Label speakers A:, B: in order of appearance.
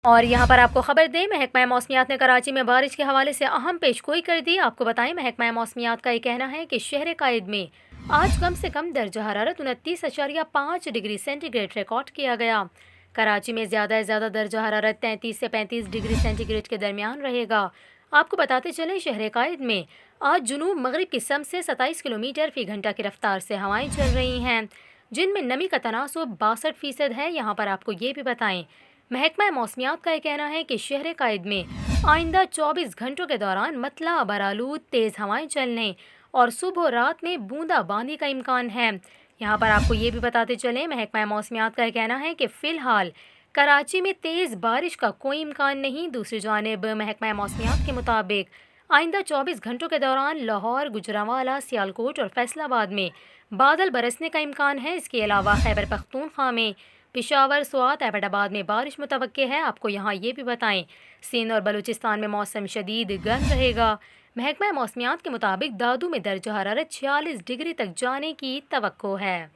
A: اور یہاں پر آپ کو خبر دیں، محکمہ موسمیات نے کراچی میں بارش کے حوالے سے اہم پیشگوئی کر دی۔ آپ کو بتائیں، محکمہ موسمیات کا یہ کہنا ہے کہ شہر قائد میں آج کم سے کم درجہ حرارت 29.5 ڈگری سینٹی گریڈ ریکارڈ کیا گیا۔ کراچی میں زیادہ سے زیادہ درجہ حرارت 33 سے 35 ڈگری سینٹی گریڈ کے درمیان رہے گا۔ آپ کو بتاتے چلیں، شہر قائد میں آج جنوب مغرب کی سمت سے 27 کلومیٹر فی گھنٹہ کی رفتار سے ہوائیں چل رہی ہیں، جن میں نمی کا تناسب 62% ہے۔ یہاں پر آپ کو یہ بھی بتائیں، محکمہ موسمیات کا یہ کہنا ہے کہ شہر قائد میں آئندہ 24 گھنٹوں کے دوران مطلع برآلود تیز ہوائیں چلنے اور صبح و رات میں بوندا باندی کا امکان ہے۔ یہاں پر آپ کو یہ بھی بتاتے چلیں، محکمہ موسمیات کا یہ کہنا ہے کہ فی الحال کراچی میں تیز بارش کا کوئی امکان نہیں۔ دوسری جانب محکمہ موسمیات کے مطابق آئندہ 24 گھنٹوں کے دوران لاہور، گجرانوالہ، سیالکوٹ اور فیصل آباد میں بادل برسنے کا امکان ہے۔ اس کے علاوہ خیبر پختونخوا میں پشاور، سوات، ایبٹ آباد میں بارش متوقع ہے۔ آپ کو یہاں یہ بھی بتائیں، سندھ اور بلوچستان میں موسم شدید گرم رہے گا۔ محکمہ موسمیات کے مطابق دادو میں درجہ حرارت 46 ڈگری تک جانے کی توقع ہے۔